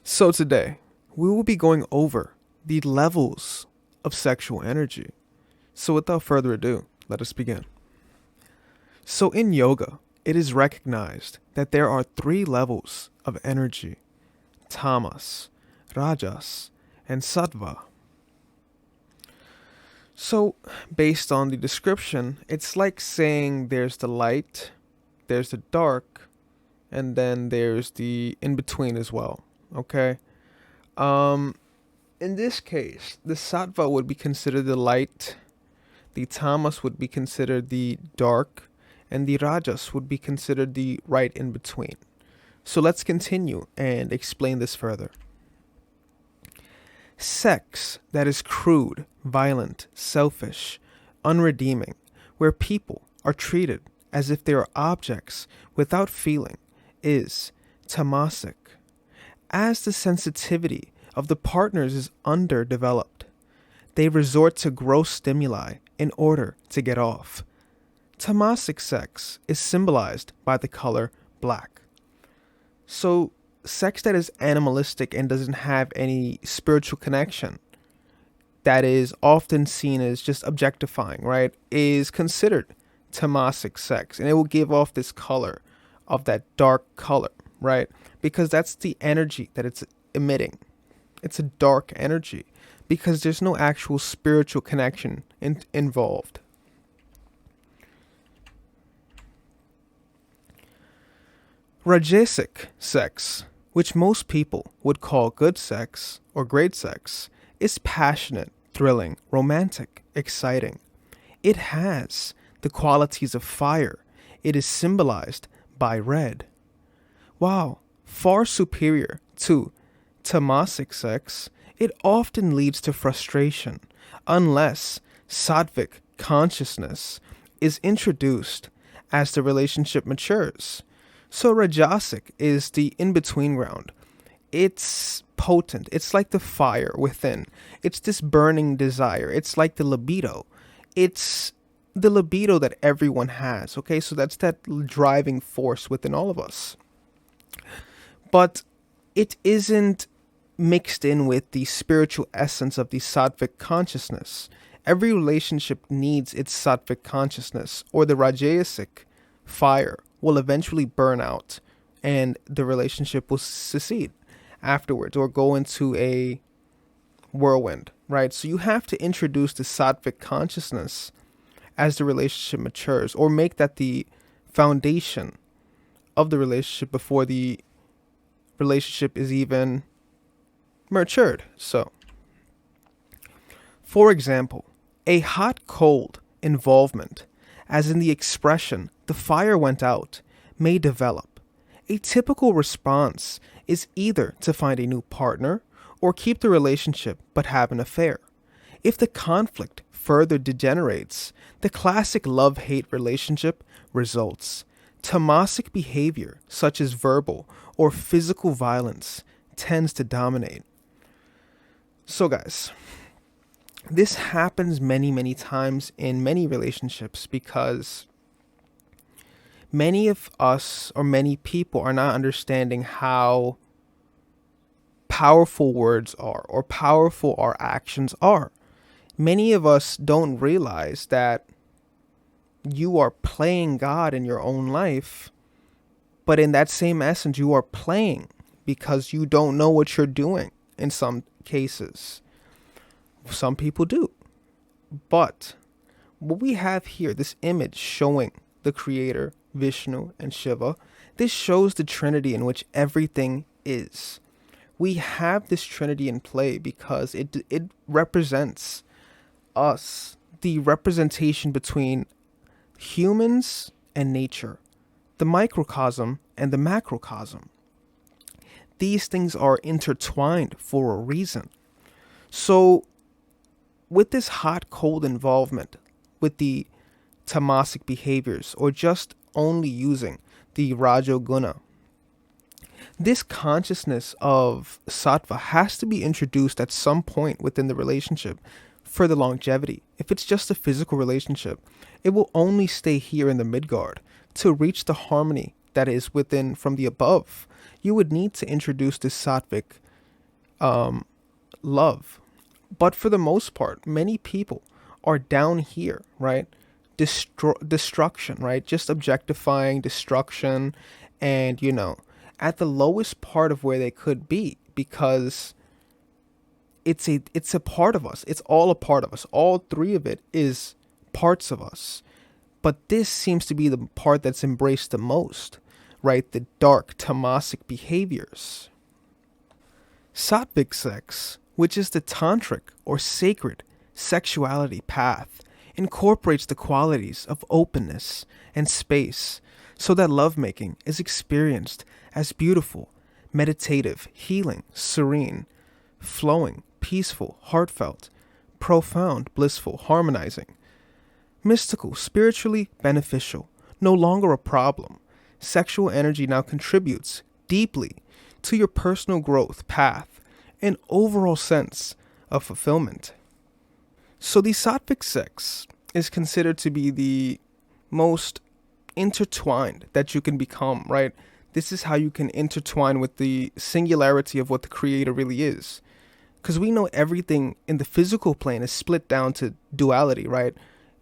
So today, we will be going over the levels of sexual energy. So without further ado, let us begin. So in yoga, it is recognized that there are three levels of energy: Tamas, Rajas, and Sattva. So, based on the description, it's like saying there's the light, there's the dark, and then there's the in between as well. Okay? Um, in this case, the Sattva would be considered the light, the Tamas would be considered the dark, and the Rajas would be considered the right in between. So let's continue and explain this further. Sex that is crude, violent, selfish, unredeeming, where people are treated as if they are objects without feeling, is tamasic. As the sensitivity of the partners is underdeveloped, they resort to gross stimuli in order to get off. Tamasic sex is symbolized by the color black. So, sex that is animalistic and doesn't have any spiritual connection, that is often seen as just objectifying, right, is considered tamasic sex. And it will give off this color of that dark color, right? Because that's the energy that it's emitting. It's a dark energy because there's no actual spiritual connection involved. Rajasic sex, which most people would call good sex or great sex, is passionate, thrilling, romantic, exciting. It has the qualities of fire. It is symbolized by red. While far superior to tamasic sex, it often leads to frustration unless sattvic consciousness is introduced as the relationship matures. So Rajasic is the in-between ground. It's potent. It's like the fire within. It's this burning desire. It's like the libido. It's the libido that everyone has, okay? So that's that driving force within all of us. But it isn't mixed in with the spiritual essence of the sattvic consciousness. Every relationship needs its sattvic consciousness, or the Rajasic fire will eventually burn out and the relationship will secede afterwards or go into a whirlwind, right? So you have to introduce the sattvic consciousness as the relationship matures, or make that the foundation of the relationship before the relationship is even matured. So, for example, a hot cold involvement, as in the expression the fire went out, may develop. A typical response is either to find a new partner or keep the relationship but have an affair. If the conflict further degenerates, the classic love-hate relationship results. Tamasic behavior, such as verbal or physical violence, tends to dominate. So guys, this happens many times in many relationships because many of us or many people are not understanding how powerful words are or powerful our actions are. Many of us don't realize that you are playing God in your own life, but in that same essence, you are playing because you don't know what you're doing in some cases. Some people do. But what we have here, this image showing the Creator, Vishnu, and Shiva, this shows the Trinity in which everything is. We have this Trinity in play because it represents us, the representation between humans and nature, the microcosm and the macrocosm. These things are intertwined for a reason. So, with this hot cold involvement, with the tamasic behaviors, or just only using the rajoguna, this consciousness of sattva has to be introduced at some point within the relationship for the longevity. If it's just a physical relationship, it will only stay here in the Midgard. To reach the harmony that is within from the above, you would need to introduce this sattvic love. But for the most part, many people are down here, right? Destruction, right? Just objectifying destruction and, at the lowest part of where they could be, because it's a part of us. It's all a part of us. All three of it is parts of us. But this seems to be the part that's embraced the most, right? The dark tamasic behaviors. Sattvic sex, which is the tantric or sacred sexuality path, incorporates the qualities of openness and space so that lovemaking is experienced as beautiful, meditative, healing, serene, flowing, peaceful, heartfelt, profound, blissful, harmonizing, mystical, spiritually beneficial, no longer a problem. Sexual energy now contributes deeply to your personal growth path and overall sense of fulfillment. So the sattvic sex is considered to be the most intertwined that you can become, right? This is how you can intertwine with the singularity of what the creator really is. Because we know everything in the physical plane is split down to duality, right?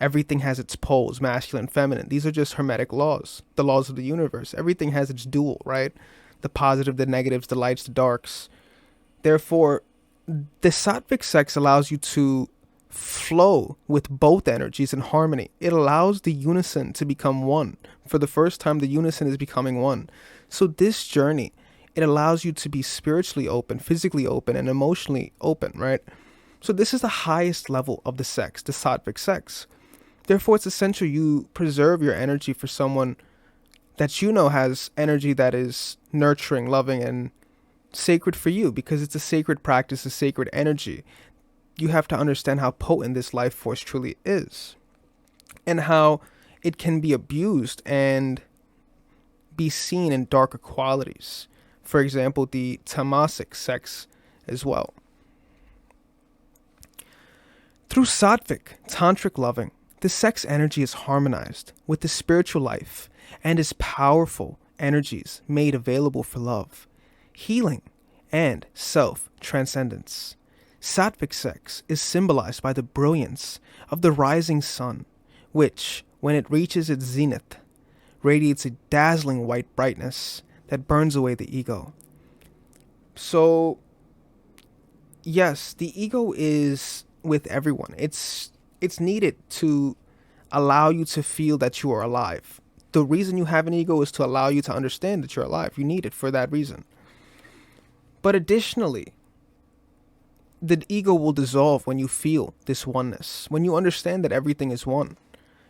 Everything has its poles, masculine, feminine. These are just hermetic laws, the laws of the universe. Everything has its dual, right? The positive, the negatives, the lights, the darks. Therefore, the sattvic sex allows you to flow with both energies in harmony. It allows the unison to become one. For the first time, the unison is becoming one. So this journey, it allows you to be spiritually open, physically open, and emotionally open, right? So this is the highest level of the sex, the sattvic sex. Therefore, it's essential you preserve your energy for someone that you know has energy that is nurturing, loving, and sacred for you, because it's a sacred practice, a sacred energy. You have to understand how potent this life force truly is and how it can be abused and be seen in darker qualities. For example, the tamasic sex as well. Through sattvic, tantric loving, the sex energy is harmonized with the spiritual life and is powerful energies made available for love, healing, and self-transcendence. Sattvic sex is symbolized by the brilliance of the rising sun, which, when it reaches its zenith, radiates a dazzling white brightness that burns away the ego. So, yes, the ego is with everyone. It's needed to allow you to feel that you are alive. The reason you have an ego is to allow you to understand that you're alive. You need it for that reason. But additionally, the ego will dissolve when you feel this oneness, when you understand that everything is one.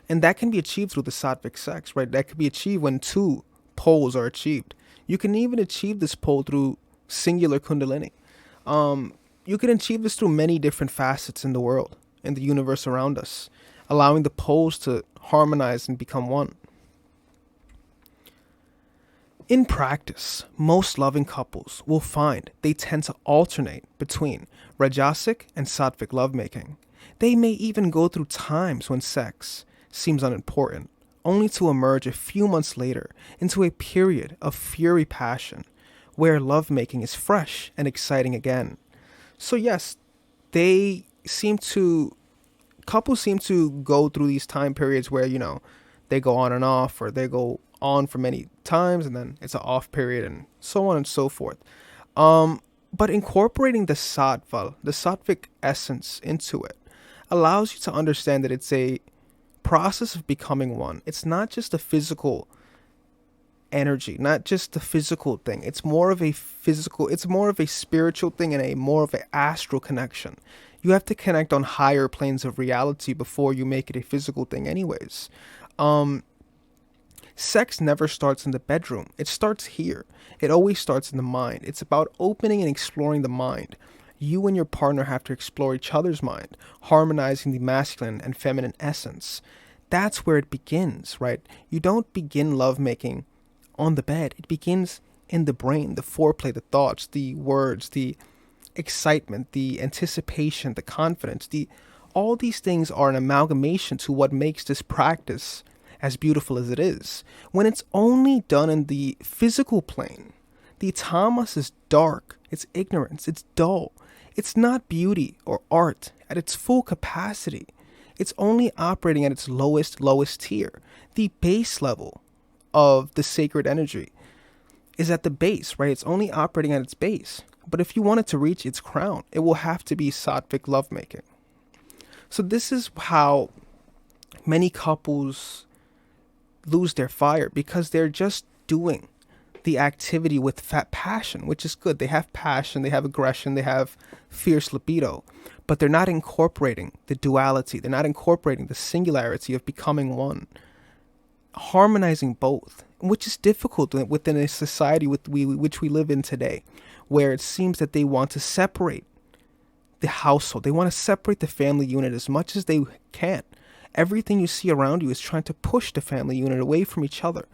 And that can be achieved through the sattvic sex, right? That can be achieved when two poles are achieved. You can even achieve this pole through singular kundalini. You can achieve this through many different facets in the world, in the universe around us, allowing the poles to harmonize and become one. In practice, most loving couples will find they tend to alternate between rajasic and sattvic lovemaking. They may even go through times when sex seems unimportant, only to emerge a few months later into a period of fury passion, where lovemaking is fresh and exciting again. So yes, couples seem to go through these time periods where, they go on and off, or they go on for many times and then it's an off period and so on and so forth. But incorporating the sattva, the sattvic essence into it, allows you to understand that it's a process of becoming one. It's not just a physical energy, not just the physical thing. It's more of a spiritual thing and more of an astral connection. You have to connect on higher planes of reality before you make it a physical thing anyways. Sex never starts in the bedroom. It starts here. It always starts in the mind. It's about opening and exploring the mind. You and your partner have to explore each other's mind, harmonizing the masculine and feminine essence. That's where it begins, right? You don't begin lovemaking on the bed. It begins in the brain, the foreplay, the thoughts, the words, the excitement, the anticipation, the confidence. All these things are an amalgamation to what makes this practice as beautiful as it is. When it's only done in the physical plane, The tamas is dark, it's ignorance, it's dull. It's not beauty or art at its full capacity. It's only operating at its lowest tier. The base level of the sacred energy is at the base, right? It's only operating at its base. But if you want it to reach its crown, it will have to be sattvic lovemaking. So this is how many couples lose their fire, because they're just doing the activity with passion, which is good. They have passion, they have aggression, they have fierce libido, but they're not incorporating the duality. They're not incorporating the singularity of becoming one, harmonizing both, which is difficult within a society which we live in today, where it seems that they want to separate the household. They want to separate the family unit as much as they can. Everything you see around you is trying to push the family unit away from each other.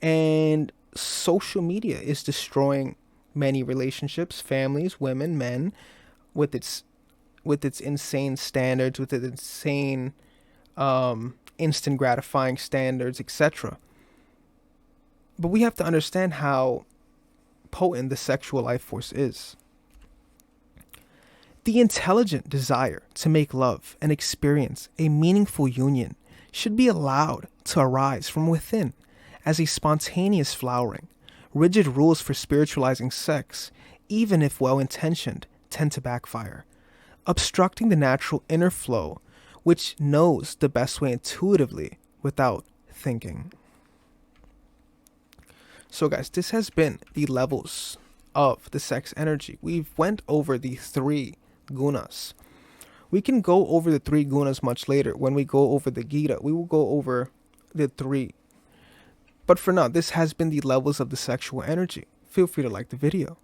And social media is destroying many relationships, families, women, men, with its insane standards, with its insane instant gratifying standards, etc. But we have to understand how potent the sexual life force is. The intelligent desire to make love and experience a meaningful union should be allowed to arise from within as a spontaneous flowering. Rigid rules for spiritualizing sex, even if well-intentioned, tend to backfire, obstructing the natural inner flow, which knows the best way intuitively without thinking. So guys, this has been the levels of the sex energy. We've went over the 3 gunas. We can go over the 3 gunas much later. When we go over the Gita, we will go over the 3. But for now, this has been the levels of the sexual energy. Feel free to like the video.